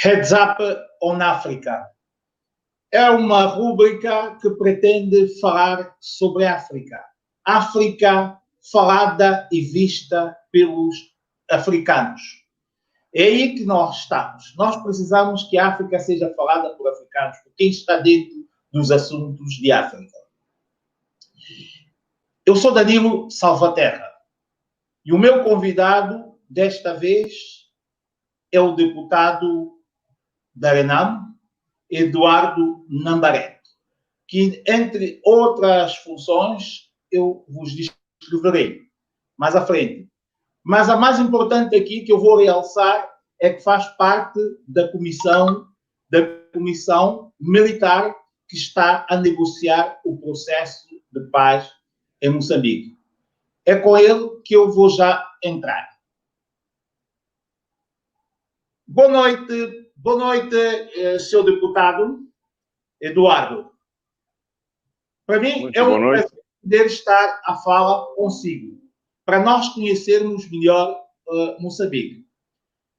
Heads Up on África. É uma rúbrica que pretende falar sobre a África. África falada e vista pelos africanos. É aí que nós estamos. Nós precisamos que a África seja falada por africanos, por quem está dentro dos assuntos de África. Eu sou Danilo Salvaterra e o meu convidado desta vez é o deputado da Renam, Eduardo Nambarete, que, entre outras funções, eu vos descreverei mais à frente. Mas a mais importante aqui que eu vou realçar é que faz parte da comissão militar que está a negociar o processo de paz em Moçambique. É com ele que eu vou já entrar. Boa noite, senhor deputado Eduardo. Para mim Muito é um prazer poder estar à fala consigo, para nós conhecermos melhor Moçambique.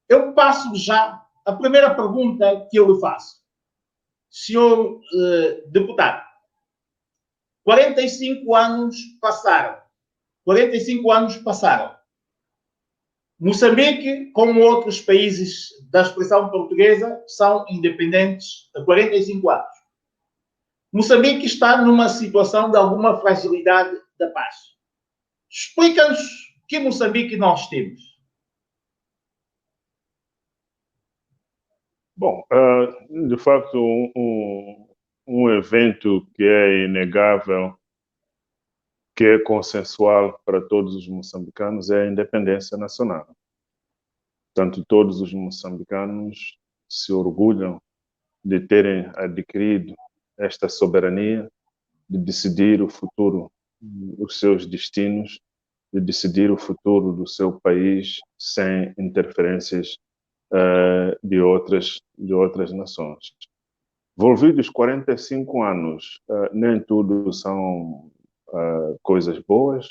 Eu passo já a primeira pergunta que eu lhe faço. Senhor deputado, 45 anos passaram. Moçambique, como outros países da expressão portuguesa, são independentes há 45 anos. Moçambique está numa situação de alguma fragilidade da paz. Explica-nos que Moçambique nós temos. Bom, de facto, um evento que é inegável, que é consensual para todos os moçambicanos, é a independência nacional. Portanto, todos os moçambicanos se orgulham de terem adquirido esta soberania, de decidir o futuro, os seus destinos, de decidir o futuro do seu país sem interferências de outras nações. Envolvidos 45 anos, nem tudo são coisas boas,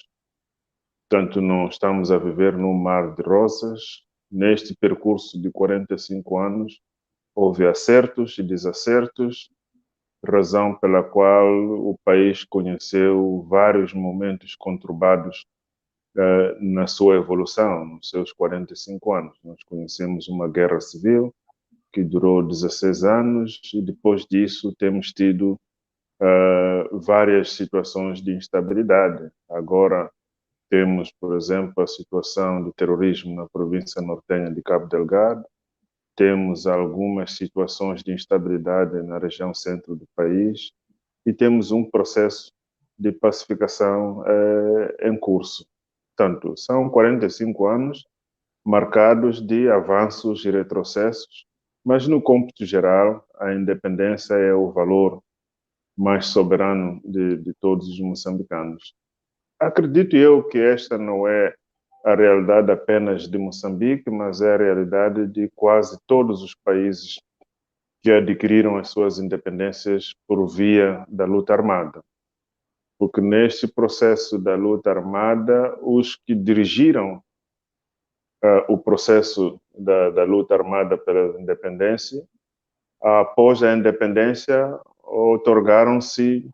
portanto não estamos a viver num mar de rosas. Neste percurso de 45 anos, houve acertos e desacertos, razão pela qual o país conheceu vários momentos conturbados na sua evolução, nos seus 45 anos. Nós conhecemos uma guerra civil que durou 16 anos e depois disso temos tido várias situações de instabilidade. Agora temos, por exemplo, a situação do terrorismo na província nortenha de Cabo Delgado, temos algumas situações de instabilidade na região centro do país e temos um processo de pacificação em curso. Portanto, são 45 anos marcados de avanços e retrocessos, mas no cômputo geral, a independência é o valor mais soberano de todos os moçambicanos. Acredito eu que esta não é a realidade apenas de Moçambique, mas é a realidade de quase todos os países que adquiriram as suas independências por via da luta armada. Porque neste processo da luta armada, os que dirigiram o processo da luta armada pela independência, após a independência, outorgaram-se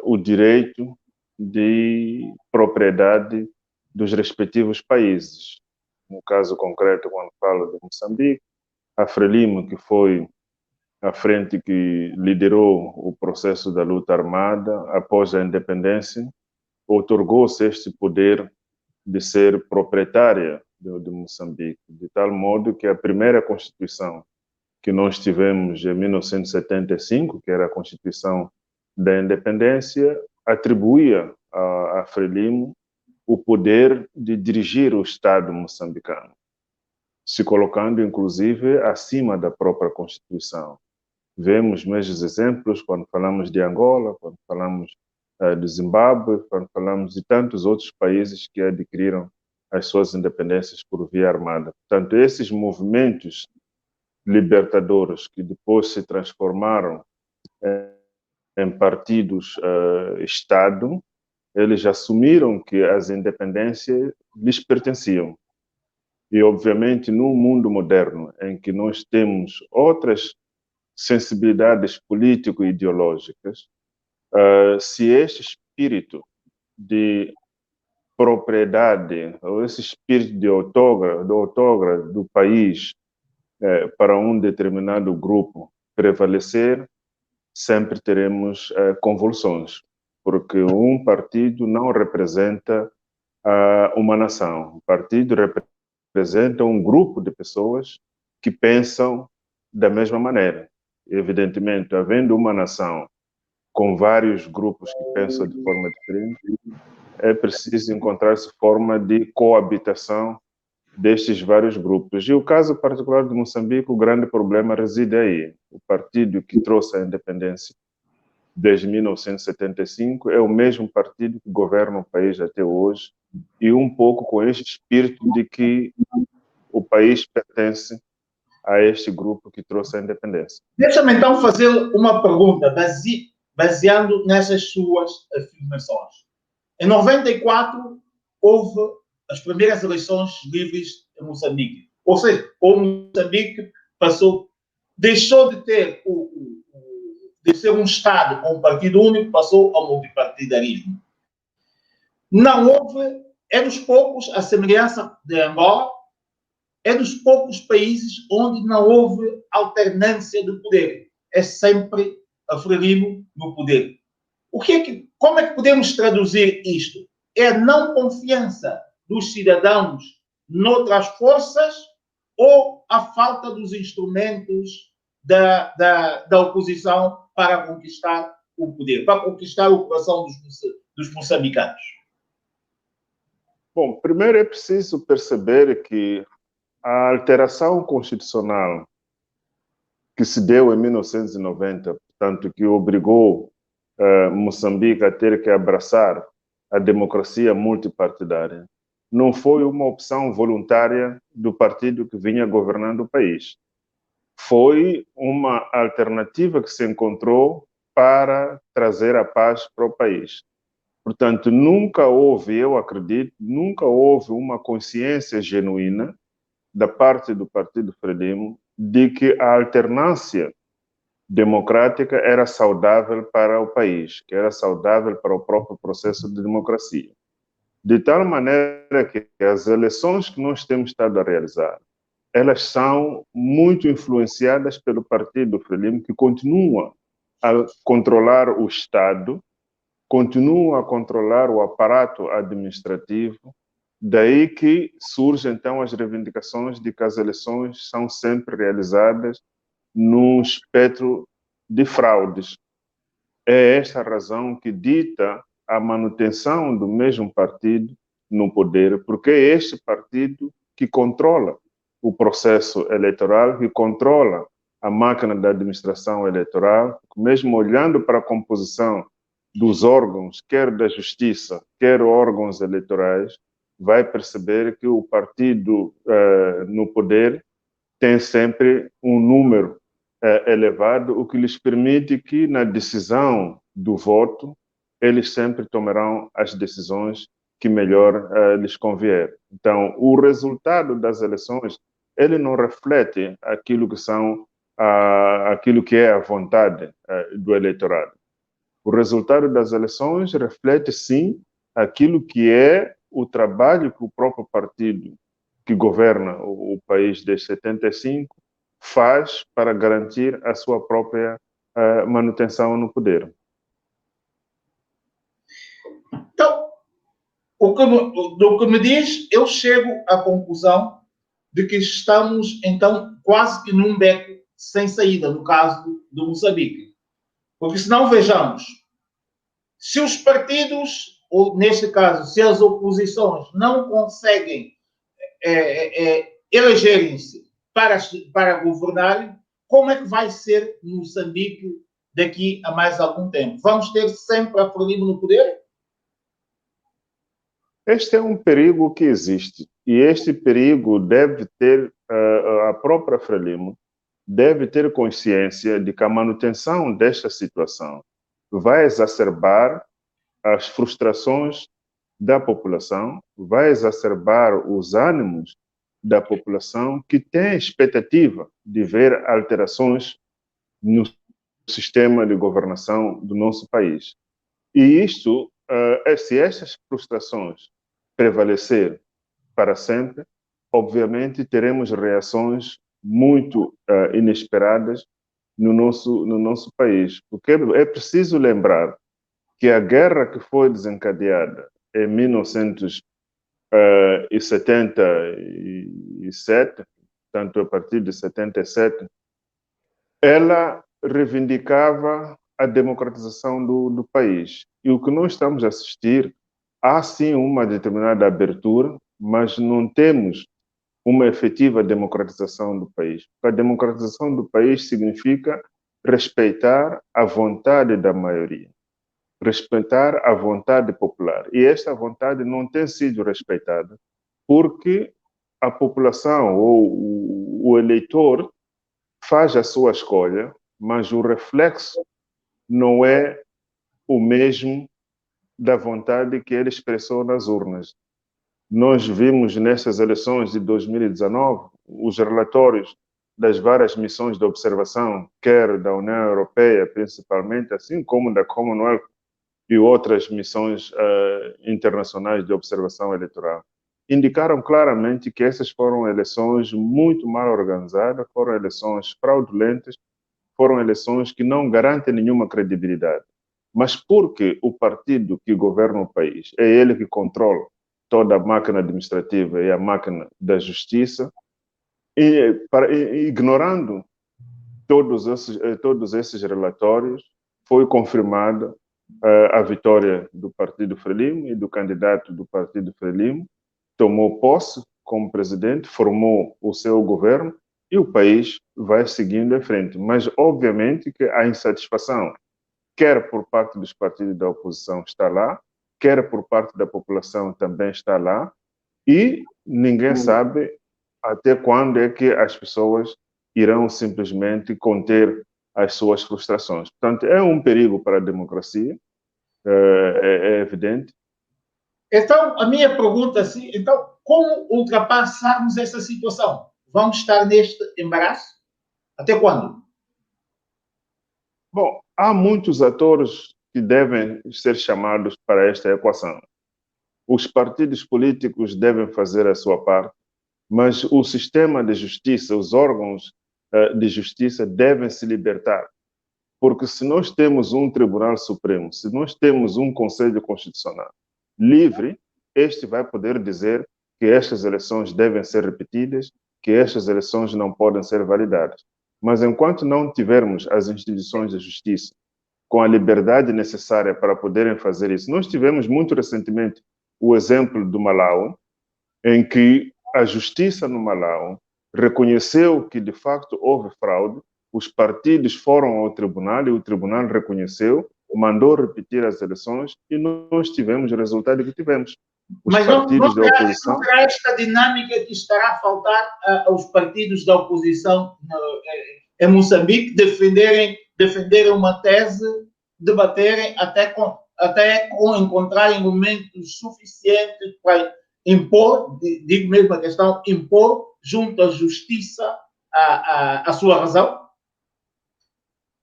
o direito de propriedade dos respectivos países. No caso concreto, quando falo de Moçambique, a Frelimo, que foi a frente que liderou o processo da luta armada após a independência, outorgou-se este poder de ser proprietária de Moçambique, de tal modo que a primeira Constituição que nós tivemos em 1975, que era a Constituição da Independência, atribuía a Frelimo o poder de dirigir o Estado moçambicano, se colocando, inclusive, acima da própria Constituição. Vemos mesmos exemplos quando falamos de Angola, quando falamos de Zimbábue, quando falamos de tantos outros países que adquiriram as suas independências por via armada. Portanto, esses movimentos libertadores que depois se transformaram em partidos Estado, eles assumiram que as independências lhes pertenciam. E, obviamente, num mundo moderno, em que nós temos outras sensibilidades político-ideológicas, se este espírito de propriedade, ou esse espírito de outorga do país para um determinado grupo prevalecer, sempre teremos convulsões, porque um partido não representa uma nação. O partido representa um grupo de pessoas que pensam da mesma maneira. Evidentemente, havendo uma nação com vários grupos que pensam de forma diferente, é preciso encontrar-se forma de coabitação destes vários grupos. E o caso particular de Moçambique, o grande problema reside aí. O partido que trouxe a independência desde 1975 é o mesmo partido que governa o país até hoje, e um pouco com este espírito de que o país pertence a este grupo que trouxe a independência. Deixa-me então fazer uma pergunta, baseando nessas suas afirmações. Em 94, houve as primeiras eleições livres em Moçambique. Ou seja, o Moçambique deixou de ter de ser um Estado com um partido único, passou ao multipartidarismo. Não houve, é dos poucos, a semelhança de Angola, é dos poucos países onde não houve alternância de poder. É sempre a Frelimo no poder. Como é que podemos traduzir isto? É a não confiança dos cidadãos noutras forças ou a falta dos instrumentos da oposição para conquistar o poder, para conquistar o coração dos moçambicanos? Bom, primeiro é preciso perceber que a alteração constitucional que se deu em 1990, portanto, que obrigou Moçambique a ter que abraçar a democracia multipartidária, não foi uma opção voluntária do partido que vinha governando o país. Foi uma alternativa que se encontrou para trazer a paz para o país. Portanto, nunca houve, eu acredito, nunca houve uma consciência genuína da parte do Partido Frelimo de que a alternância democrática era saudável para o país, que era saudável para o próprio processo de democracia. De tal maneira que as eleições que nós temos estado a realizar, elas são muito influenciadas pelo Partido Frelimo, que continua a controlar o Estado, continua a controlar o aparato administrativo. Daí que surgem, então, as reivindicações de que as eleições são sempre realizadas num espectro de fraudes. É esta a razão que dita a manutenção do mesmo partido no poder, porque é este partido que controla o processo eleitoral, que controla a máquina da administração eleitoral, mesmo olhando para a composição dos órgãos, quer da justiça, quer órgãos eleitorais, vai perceber que o partido no poder tem sempre um número elevado, o que lhes permite que, na decisão do voto, eles sempre tomarão as decisões que melhor lhes convier. Então, o resultado das eleições, ele não reflete aquilo que é a vontade do eleitorado. O resultado das eleições reflete, sim, aquilo que é o trabalho que o próprio partido que governa o país desde 75 faz para garantir a sua própria manutenção no poder. Então, do que me diz, eu chego à conclusão de que estamos, então, quase que num beco sem saída, no caso do Moçambique. Porque se não vejamos, se os partidos, ou neste caso, se as oposições não conseguem elegerem-se para governar, como é que vai ser Moçambique daqui a mais algum tempo? Vamos ter sempre a Frelimo no poder? Este é um perigo que existe, e este perigo deve ter, a própria Frelimo deve ter consciência de que a manutenção desta situação vai exacerbar as frustrações da população, vai exacerbar os ânimos da população que tem expectativa de ver alterações no sistema de governação do nosso país. E isto, se estas frustrações prevalecer para sempre, obviamente teremos reações muito inesperadas no nosso país. Porque é preciso lembrar que a guerra que foi desencadeada em 1977, tanto a partir de 77, ela reivindicava a democratização do país. E o que nós estamos a assistir, há sim uma determinada abertura, mas não temos uma efetiva democratização do país. Porque a democratização do país significa respeitar a vontade da maioria, respeitar a vontade popular. E esta vontade não tem sido respeitada porque a população ou o eleitor faz a sua escolha, mas o reflexo não é o mesmo da vontade que ele expressou nas urnas. Nós vimos nessas eleições de 2019 os relatórios das várias missões de observação, quer da União Europeia, principalmente, assim como da Commonwealth e outras missões internacionais de observação eleitoral. Indicaram claramente que essas foram eleições muito mal organizadas, foram eleições fraudulentas, foram eleições que não garantem nenhuma credibilidade. Mas porque o partido que governa o país é ele que controla toda a máquina administrativa e a máquina da justiça, ignorando todos esses relatórios, foi confirmada a vitória do Partido Frelimo e do candidato do Partido Frelimo, tomou posse como presidente, formou o seu governo e o país vai seguindo em frente. Mas, obviamente, que a insatisfação, quer por parte dos partidos da oposição, está lá, quer por parte da população também está lá, e ninguém sabe até quando é que as pessoas irão simplesmente conter as suas frustrações. Portanto, é um perigo para a democracia, é evidente. Então, a minha pergunta é, então, como ultrapassarmos essa situação? Vamos estar neste embaraço? Até quando? Bom, há muitos atores que devem ser chamados para esta equação. Os partidos políticos devem fazer a sua parte, mas o sistema de justiça, os órgãos de justiça devem se libertar. Porque se nós temos um Tribunal Supremo, se nós temos um Conselho Constitucional livre, este vai poder dizer que estas eleições devem ser repetidas, que estas eleições não podem ser validadas. Mas enquanto não tivermos as instituições de justiça com a liberdade necessária para poderem fazer isso, nós tivemos muito recentemente o exemplo do Malau, em que a justiça no Malau reconheceu que de facto houve fraude, os partidos foram ao tribunal e o tribunal reconheceu, mandou repetir as eleições e nós tivemos o resultado que tivemos. Os Mas partidos da oposição... Não será esta dinâmica que estará a faltar aos partidos da oposição em Moçambique defenderem uma tese, debaterem até encontrarem momentos suficientes para impor, digo mesmo a questão, impor junto à justiça a sua razão?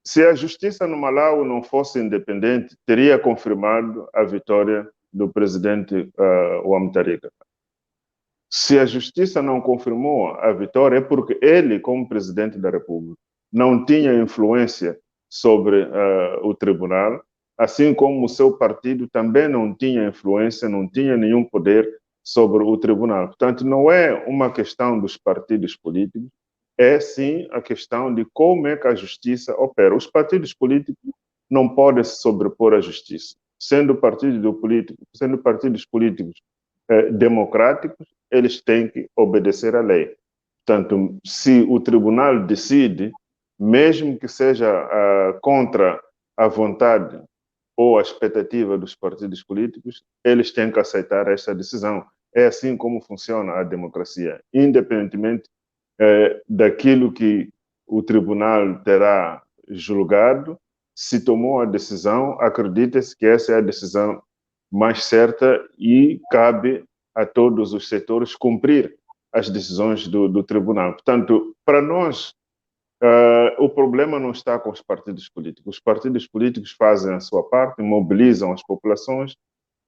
Se a justiça no Malau não fosse independente, teria confirmado a vitória do presidente Wamtarika. Se a justiça não confirmou a vitória, é porque ele, como presidente da República, não tinha influência sobre o tribunal, assim como o seu partido também não tinha influência, não tinha nenhum poder sobre o tribunal. Portanto, não é uma questão dos partidos políticos, é sim a questão de como é que a justiça opera. Os partidos políticos não podem se sobrepor à justiça. Sendo partidos políticos democráticos, eles têm que obedecer à lei. Portanto, se o tribunal decide, mesmo que seja contra a vontade ou a expectativa dos partidos políticos, eles têm que aceitar esta decisão. É assim como funciona a democracia, independentemente daquilo que o tribunal terá julgado. Se tomou a decisão, acredita-se que essa é a decisão mais certa e cabe a todos os setores cumprir as decisões do tribunal. Portanto, para nós, o problema não está com os partidos políticos. Os partidos políticos fazem a sua parte, mobilizam as populações,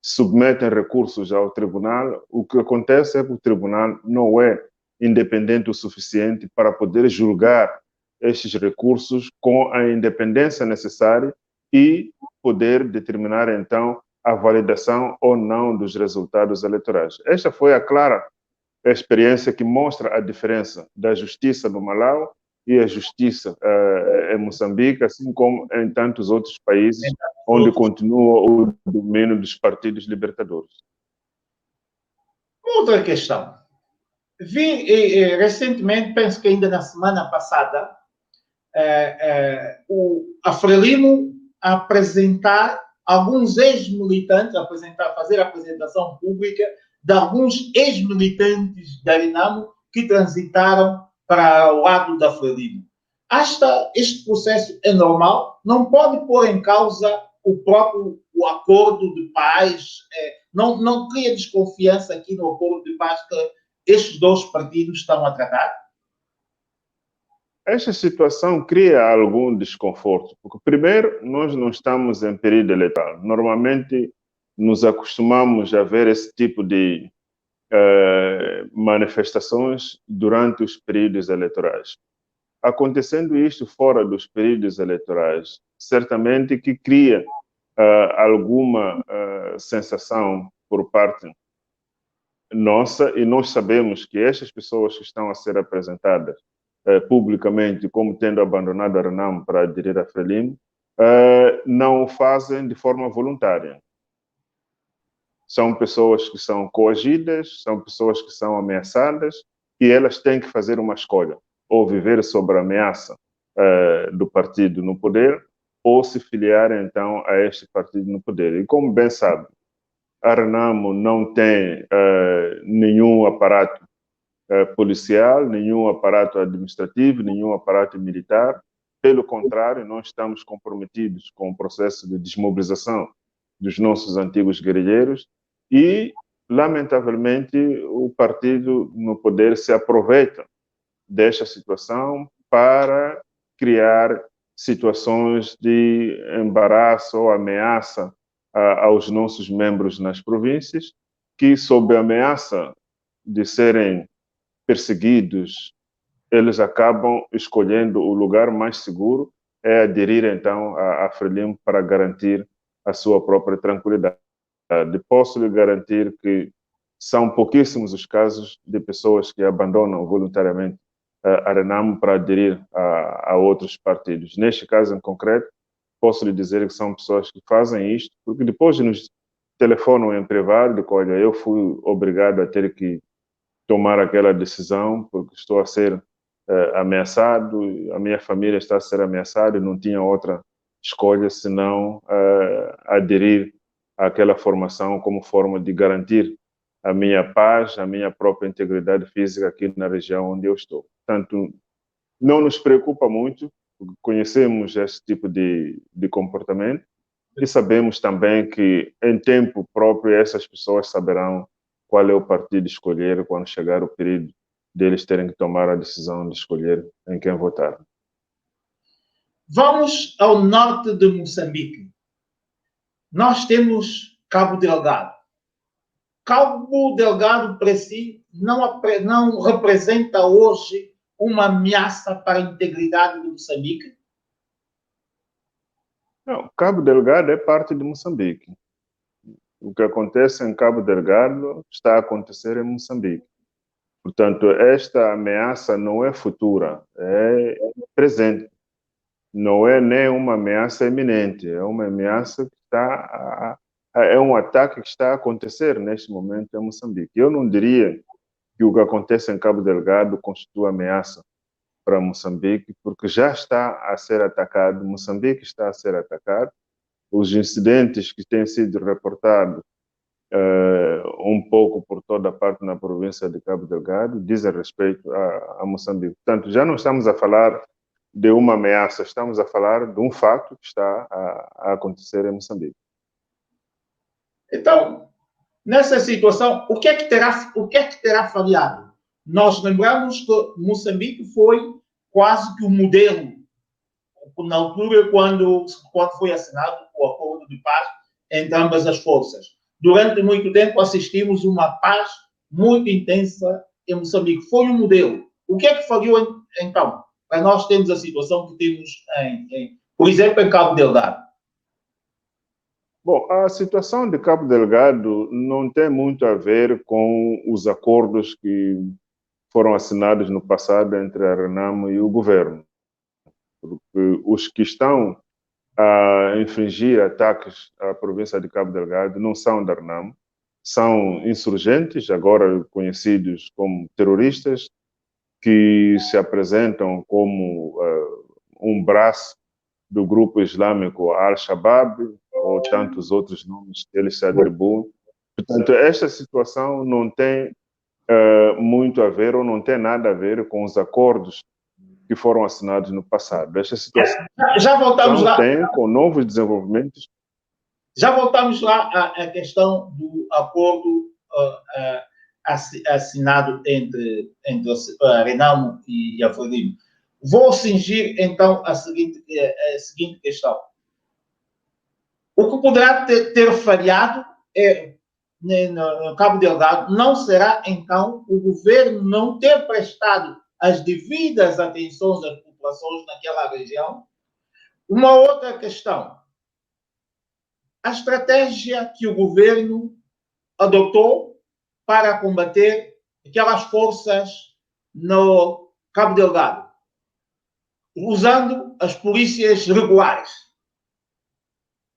submetem recursos ao tribunal. O que acontece é que o tribunal não é independente o suficiente para poder julgar estes recursos com a independência necessária e poder determinar, então, a validação ou não dos resultados eleitorais. Esta foi a clara experiência que mostra a diferença da justiça no Malau e a justiça em Moçambique, assim como em tantos outros países onde continua o domínio dos partidos libertadores. Outra questão. Vi recentemente, penso que ainda na semana passada, a Frelimo apresentar alguns ex-militantes, fazer a apresentação pública de alguns ex-militantes da Renamo que transitaram para o lado da Frelimo. Este processo é normal, não pode pôr em causa o acordo de paz, não cria desconfiança aqui no acordo de paz que estes dois partidos estão a tratar? Esta situação cria algum desconforto, porque, primeiro, nós não estamos em período eleitoral. Normalmente, nos acostumamos a ver esse tipo de manifestações durante os períodos eleitorais. Acontecendo isto fora dos períodos eleitorais, certamente que cria alguma sensação por parte nossa, e nós sabemos que estas pessoas que estão a ser apresentadas publicamente como tendo abandonado a Renamo para aderir à Frelimo, não o fazem de forma voluntária. São pessoas que são coagidas, são pessoas que são ameaçadas, e elas têm que fazer uma escolha: ou viver sob a ameaça do partido no poder, ou se filiar então a este partido no poder. E como bem sabe, a Renamo não tem nenhum aparato policial, nenhum aparato administrativo, nenhum aparato militar. Pelo contrário, nós estamos comprometidos com o processo de desmobilização dos nossos antigos guerrilheiros e, lamentavelmente, o partido no poder se aproveita desta situação para criar situações de embaraço ou ameaça aos nossos membros nas províncias, que, sob a ameaça de serem perseguidos, eles acabam escolhendo o lugar mais seguro, é aderir então à Frelimo para garantir a sua própria tranquilidade. Posso lhe garantir que são pouquíssimos os casos de pessoas que abandonam voluntariamente a Renamo para aderir a outros partidos. Neste caso em concreto, posso lhe dizer que são pessoas que fazem isto porque depois de nos telefonam em privado, de olha, eu fui obrigado a ter que tomar aquela decisão porque estou a ser ameaçado, a minha família está a ser ameaçada e não tinha outra escolha senão aderir àquela formação como forma de garantir a minha paz, a minha própria integridade física aqui na região onde eu estou. Portanto, não nos preocupa muito, porque conhecemos esse tipo de comportamento e sabemos também que em tempo próprio essas pessoas saberão qual é o partido escolher quando chegar o período deles terem que tomar a decisão de escolher em quem votar. Vamos ao norte de Moçambique. Nós temos Cabo Delgado. Cabo Delgado, para si, não representa hoje uma ameaça para a integridade de Moçambique? Não, Cabo Delgado é parte de Moçambique. O que acontece em Cabo Delgado está a acontecer em Moçambique. Portanto, esta ameaça não é futura, é presente. Não é nem uma ameaça iminente, é uma ameaça que é um ataque que está a acontecer neste momento em Moçambique. Eu não diria que o que acontece em Cabo Delgado constitui ameaça para Moçambique, porque já está a ser atacado, Moçambique está a ser atacado. Os incidentes que têm sido reportados um pouco por toda a parte na província de Cabo Delgado dizem respeito a Moçambique. Portanto, já não estamos a falar de uma ameaça, estamos a falar de um fato que está a acontecer em Moçambique. Então, nessa situação, o que é que terá falhado? Nós lembramos que Moçambique foi quase que o modelo na altura quando foi assinado o acordo de paz entre ambas as forças. Durante muito tempo assistimos uma paz muito intensa em Moçambique. Foi um modelo. O que é que falhou então? Para nós termos a situação que temos, por exemplo, em Cabo Delgado. Bom, a situação de Cabo Delgado não tem muito a ver com os acordos que foram assinados no passado entre a Renamo e o governo. Porque os que estão a infringir ataques à província de Cabo Delgado não são da Renamo, são insurgentes, agora conhecidos como terroristas, que se apresentam como um braço do grupo islâmico Al-Shabaab ou tantos outros nomes que eles se atribuem. Portanto, esta situação não tem muito a ver ou não tem nada a ver com os acordos que foram assinados no passado. Esta situação já voltamos lá. Tem com novos desenvolvimentos. Já voltamos lá à questão do acordo assinado entre a Renamo e a Frelimo. Vou cingir, então, a seguinte questão. O que poderá ter falhado no Cabo Delgado não será, então, o governo não ter prestado as devidas atenções às populações naquela região. Uma outra questão. A estratégia que o governo adotou para combater aquelas forças no Cabo Delgado, usando as polícias regulares.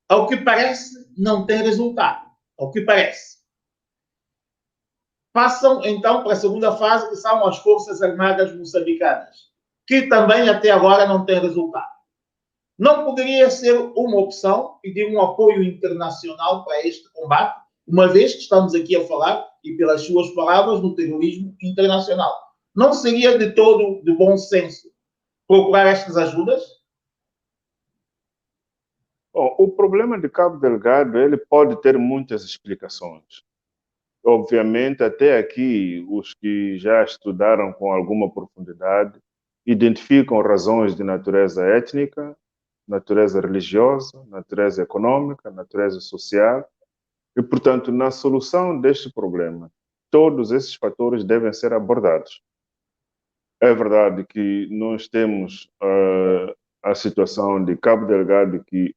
Ao que parece, não tem resultado. Ao que parece. Passam, então, para a segunda fase, que são as Forças Armadas Moçambicanas, que também até agora não tem resultado. Não poderia ser uma opção pedir um apoio internacional para este combate, uma vez que estamos aqui a falar, e pelas suas palavras, no terrorismo internacional. Não seria de todo de bom senso procurar estas ajudas? Bom, o problema de Cabo Delgado ele pode ter muitas explicações. Obviamente, até aqui, os que já estudaram com alguma profundidade identificam razões de natureza étnica, natureza religiosa, natureza econômica, natureza social. E, portanto, na solução deste problema, todos esses fatores devem ser abordados. É verdade que nós temos a situação de Cabo Delgado que,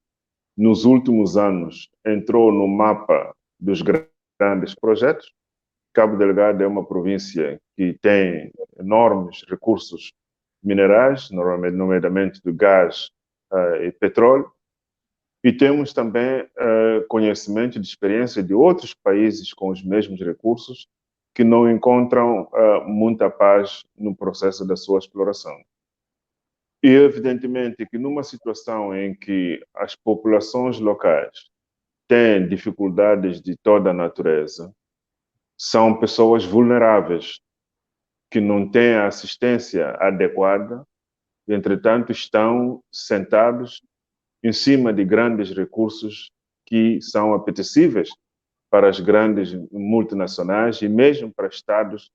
nos últimos anos, entrou no mapa dos grandes projetos. Cabo Delgado é uma província que tem enormes recursos minerais, nomeadamente do gás e petróleo. E temos também conhecimento de experiência de outros países com os mesmos recursos que não encontram muita paz no processo da sua exploração. E, evidentemente, que numa situação em que as populações locais têm dificuldades de toda a natureza, são pessoas vulneráveis, que não têm a assistência adequada, e, entretanto, estão sentados em cima de grandes recursos que são apetecíveis para as grandes multinacionais e mesmo para estados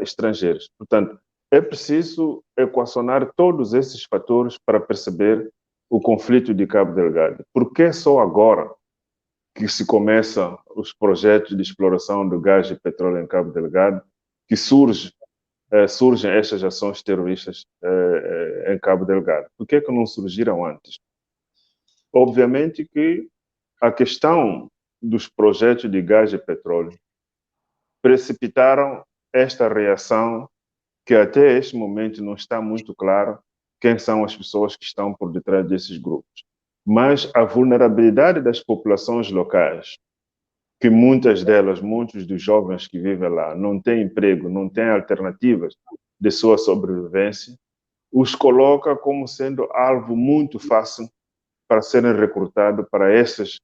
estrangeiros. Portanto, é preciso equacionar todos esses fatores para perceber o conflito de Cabo Delgado. Por que só agora que se começam os projetos de exploração do gás e petróleo em Cabo Delgado, que surgem estas ações terroristas em Cabo Delgado? Por que não surgiram antes? Obviamente que a questão dos projetos de gás e petróleo precipitaram esta reação que até este momento não está muito claro quem são as pessoas que estão por detrás desses grupos. Mas a vulnerabilidade das populações locais, que muitos dos jovens que vivem lá não têm emprego, não têm alternativas de sua sobrevivência, os coloca como sendo alvo muito fácil para serem recrutados para essas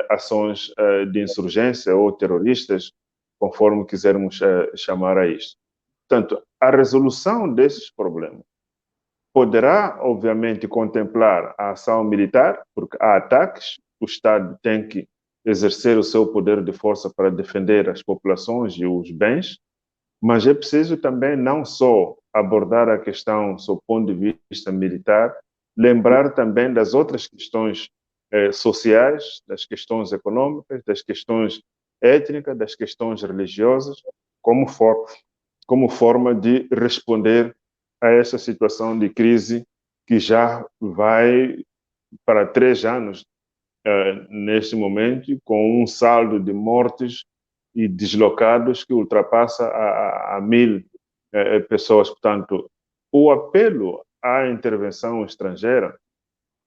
ações de insurgência ou terroristas, conforme quisermos chamar a isto. Portanto, a resolução desses problemas poderá, obviamente, contemplar a ação militar, porque há ataques, o Estado tem que exercer o seu poder de força para defender as populações e os bens, Mas é preciso também não só abordar a questão sob o ponto de vista militar, lembrar também das outras questões sociais, das questões econômicas, das questões étnicas, das questões religiosas, como forma de responder a essa situação de crise que já vai para 3 anos neste momento, com um saldo de mortes e deslocados que ultrapassa a 1.000 pessoas. Portanto, o apelo à intervenção estrangeira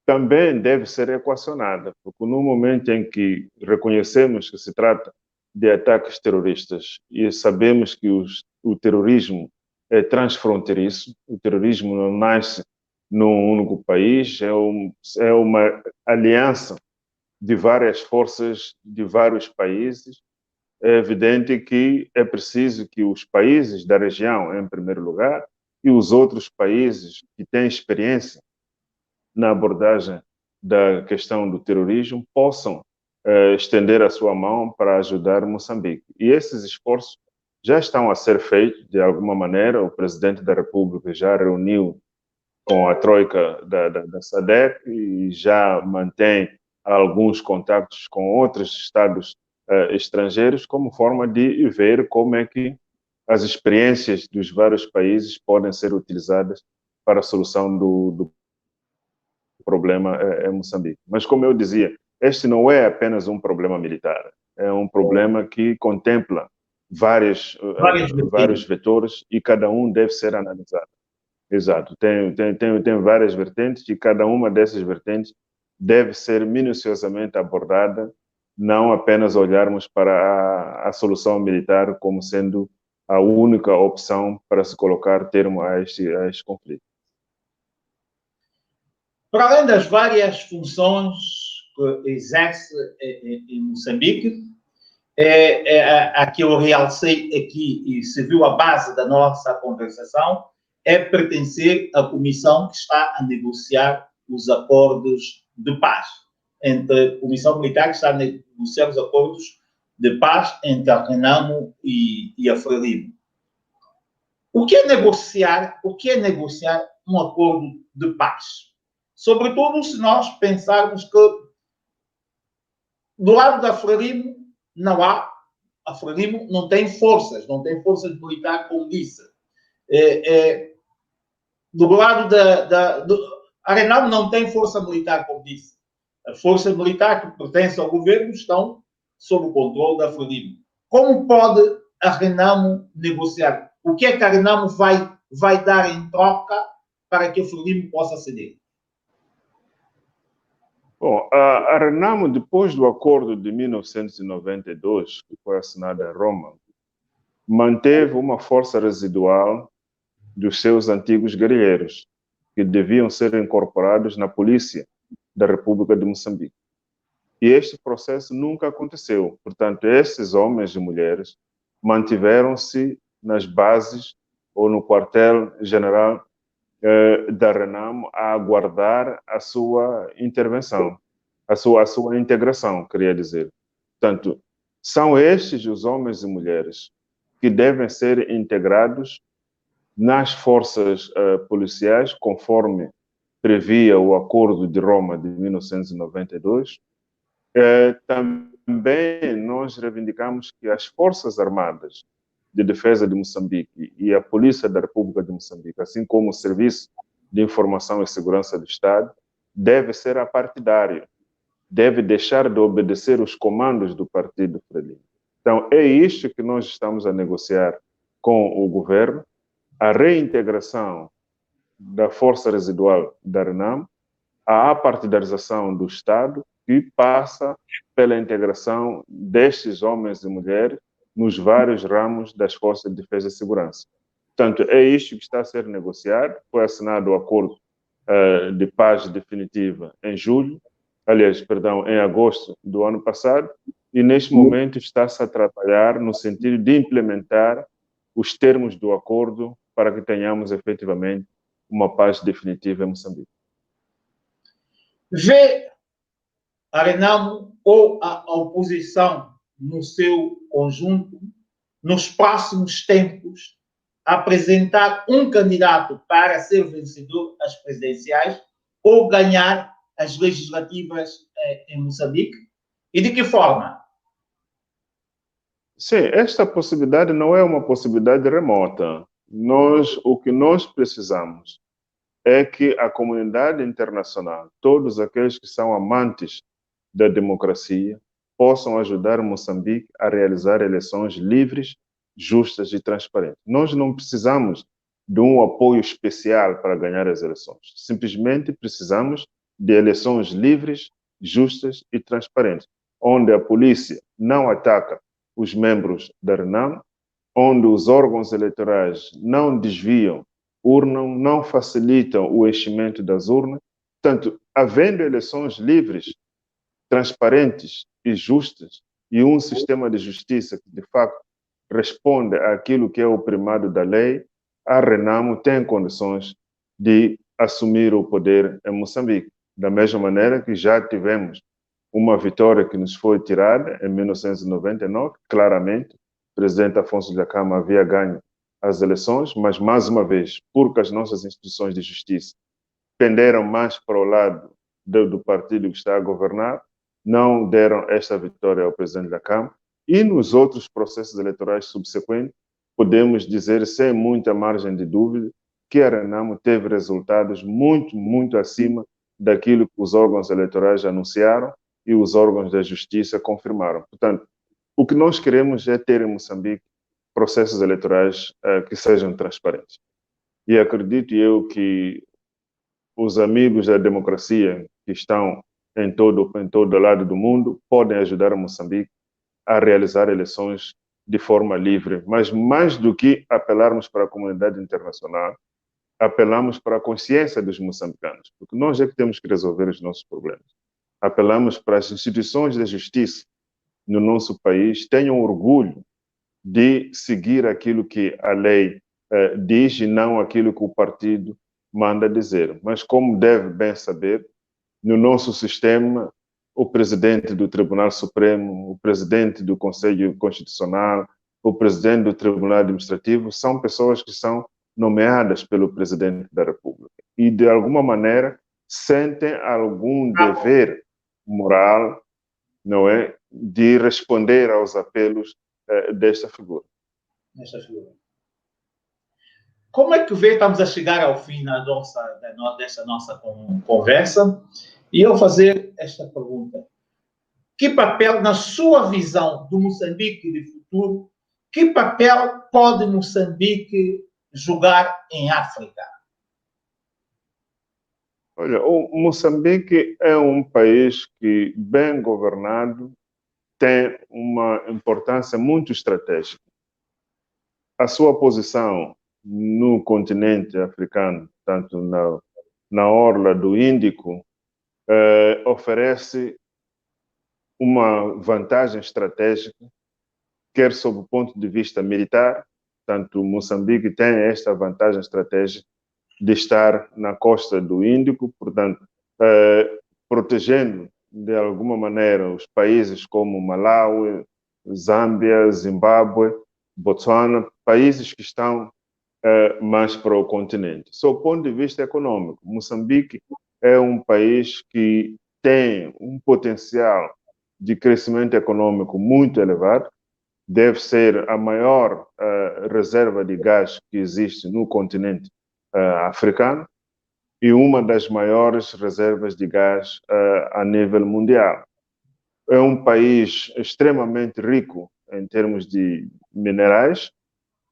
também deve ser equacionada, porque no momento em que reconhecemos que se trata de ataques terroristas e sabemos que o terrorismo é transfronteiriço, o terrorismo não nasce num único país, é uma aliança de várias forças de vários países. É evidente que é preciso que os países da região, em primeiro lugar, e os outros países que têm experiência na abordagem da questão do terrorismo possam estender a sua mão para ajudar Moçambique. E esses esforços já estão a ser feitos de alguma maneira. O presidente da República já reuniu com a troika da SADC e já mantém alguns contactos com outros estados estrangeiros como forma de ver como é que as experiências dos vários países podem ser utilizadas para a solução do problema em Moçambique. Mas, como eu dizia, este não é apenas um problema militar, é um problema que contempla vários vetores e cada um deve ser analisado. Exato, tem várias vertentes e cada uma dessas vertentes deve ser minuciosamente abordada, não apenas olharmos para a solução militar como sendo a única opção para se colocar termo a este conflito. Para além das várias funções que exerce em Moçambique, a que eu realcei aqui e se viu a base da nossa conversação, é pertencer à comissão que está a negociar os acordos de paz, entre a comissão militar que está a negociar os acordos de paz entre a Renamo e a Frelimo. O que é negociar um acordo de paz? Sobretudo se nós pensarmos que do lado da Frelimo não há, a Frelimo não tem forças militares, como disse. Do lado a Renamo não tem força militar, como disse. A força militar que pertence ao governo estão sob o controle da Frelimo. Como pode a Renamo negociar? O que é que a Renamo vai dar em troca para que a Frelimo possa ceder? Bom, a Renamo, depois do acordo de 1992, que foi assinado em Roma, manteve uma força residual dos seus antigos guerrilheiros, que deviam ser incorporados na polícia da República de Moçambique. E este processo nunca aconteceu. Portanto, esses homens e mulheres mantiveram-se nas bases ou no quartel-general da Renamo a aguardar a sua intervenção, a sua integração, queria dizer. Portanto, são estes os homens e mulheres que devem ser integrados nas forças policiais, conforme previa o Acordo de Roma de 1992. Também nós reivindicamos que as Forças Armadas de Defesa de Moçambique e a Polícia da República de Moçambique, assim como o Serviço de Informação e Segurança do Estado, deve ser apartidário, deve deixar de obedecer os comandos do Partido Frelimo. Então, é isto que nós estamos a negociar com o governo, a reintegração da força residual da Renamo, a apartidarização do Estado, que passa pela integração destes homens e mulheres nos vários ramos das forças de defesa e segurança. Portanto, é isto que está a ser negociado. Foi assinado o acordo de paz definitiva em em agosto do ano passado, e neste momento está-se a trabalhar no sentido de implementar os termos do acordo para que tenhamos efetivamente uma paz definitiva em Moçambique. Vê a Renamo ou a oposição no seu conjunto nos próximos tempos, apresentar um candidato para ser vencedor às presidenciais ou ganhar as legislativas em Moçambique? E de que forma? Sim, esta possibilidade não é uma possibilidade remota. O que nós precisamos é que a comunidade internacional, todos aqueles que são amantes da democracia, possam ajudar Moçambique a realizar eleições livres, justas e transparentes. Nós não precisamos de um apoio especial para ganhar as eleições. Simplesmente precisamos de eleições livres, justas e transparentes, onde a polícia não ataca os membros da RENAM, onde os órgãos eleitorais não desviam urnas, não facilitam o enchimento das urnas. Portanto, havendo eleições livres, transparentes e justas e um sistema de justiça que, de facto, responde àquilo que é o primado da lei, a RENAMO tem condições de assumir o poder em Moçambique. Da mesma maneira que já tivemos uma vitória que nos foi tirada em 1999, claramente, o presidente Afonso Dhlakama havia ganho as eleições, mas, mais uma vez, porque as nossas instituições de justiça penderam mais para o lado do partido que está a governar, não deram esta vitória ao presidente da Câmara. E nos outros processos eleitorais subsequentes, podemos dizer, sem muita margem de dúvida, que a RENAMO teve resultados muito, muito acima daquilo que os órgãos eleitorais anunciaram e os órgãos da justiça confirmaram. Portanto, o que nós queremos é ter em Moçambique processos eleitorais que sejam transparentes. E acredito eu que os amigos da democracia que estão em todo lado do mundo podem ajudar Moçambique a realizar eleições de forma livre. Mas mais do que apelarmos para a comunidade internacional, apelamos para a consciência dos moçambicanos, porque nós é que temos que resolver os nossos problemas. Apelamos para as instituições da justiça no nosso país tenham orgulho de seguir aquilo que a lei diz e não aquilo que o partido manda dizer. Mas, como deve bem saber, no nosso sistema, o presidente do Tribunal Supremo, o presidente do Conselho Constitucional, o presidente do Tribunal Administrativo são pessoas que são nomeadas pelo presidente da República e, de alguma maneira, sentem algum dever moral, não é, de responder aos apelos desta figura. Como é que vê, estamos a chegar ao fim dessa nossa conversa, e eu fazer esta pergunta. Que papel, na sua visão do Moçambique de futuro, que papel pode Moçambique jogar em África? Olha, o Moçambique é um país que, bem governado, tem uma importância muito estratégica. A sua posição no continente africano, tanto na orla do Índico, oferece uma vantagem estratégica, quer sob o ponto de vista militar, tanto Moçambique tem esta vantagem estratégica de estar na costa do Índico, portanto, protegendo de alguma maneira os países como Malawi, Zâmbia, Zimbábue, Botsuana, países que estão mais para o continente. Sob o ponto de vista econômico, Moçambique é um país que tem um potencial de crescimento econômico muito elevado, deve ser a maior reserva de gás que existe no continente africano e uma das maiores reservas de gás a nível mundial. É um país extremamente rico em termos de minerais,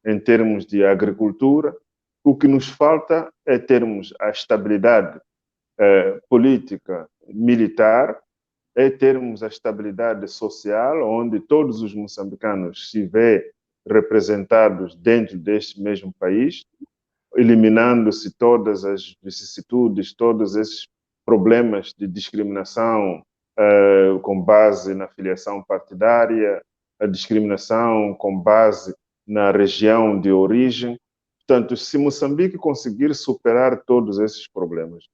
em termos de agricultura. O que nos falta é termos a estabilidade política, militar, é termos a estabilidade social, onde todos os moçambicanos se veem representados dentro deste mesmo país, eliminando-se todas as vicissitudes, todos esses problemas de discriminação com base na filiação partidária, a discriminação com base na região de origem. Portanto, se Moçambique conseguir superar todos esses problemas,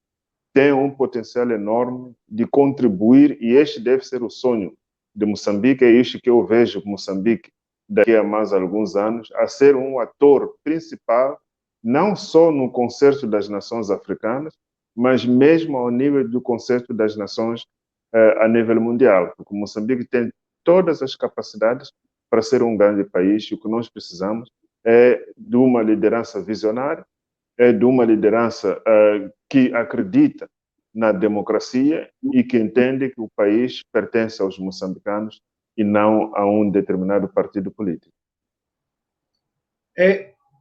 tem um potencial enorme de contribuir, e este deve ser o sonho de Moçambique, é isto que eu vejo Moçambique daqui a mais alguns anos, a ser um ator principal, não só no Concerto das Nações Africanas, mas mesmo ao nível do Concerto das Nações a nível mundial, porque Moçambique tem todas as capacidades para ser um grande país, e o que nós precisamos é de uma liderança visionária, é de uma liderança que acredita na democracia e que entende que o país pertence aos moçambicanos e não a um determinado partido político.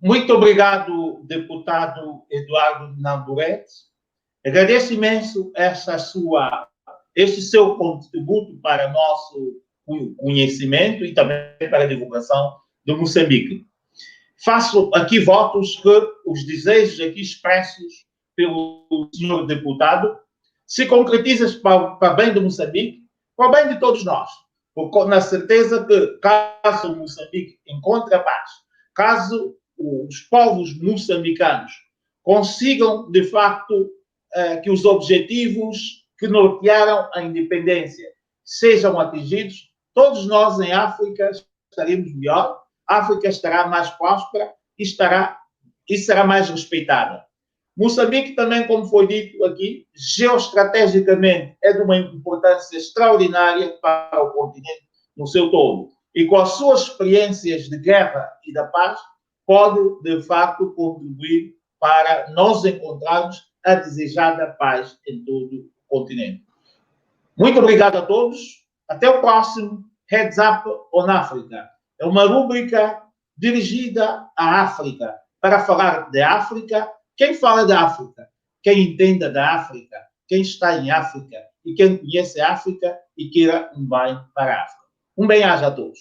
Muito obrigado, deputado Eduardo Namburete. Agradeço imenso este seu contributo para o nosso conhecimento e também para a divulgação de Moçambique. Faço aqui votos que os desejos aqui expressos pelo senhor deputado se concretizem para bem de Moçambique, para o bem de todos nós. Porque, na certeza que, caso Moçambique encontre a paz, caso os povos moçambicanos consigam, de facto, que os objetivos que nortearam a independência sejam atingidos, todos nós em África estaremos melhor, a África estará mais próspera e será mais respeitada. Moçambique também, como foi dito aqui, geoestrategicamente é de uma importância extraordinária para o continente no seu todo. E com as suas experiências de guerra e da paz, pode, de facto, contribuir para nós encontrarmos a desejada paz em todo o continente. Muito obrigado a todos. Até o próximo Heads Up on Africa. É uma rúbrica dirigida à África, para falar de África. Quem fala da África? Quem entenda da África? Quem está em África? E quem conhece a África e queira um bem para a África. Um bem-aja a todos.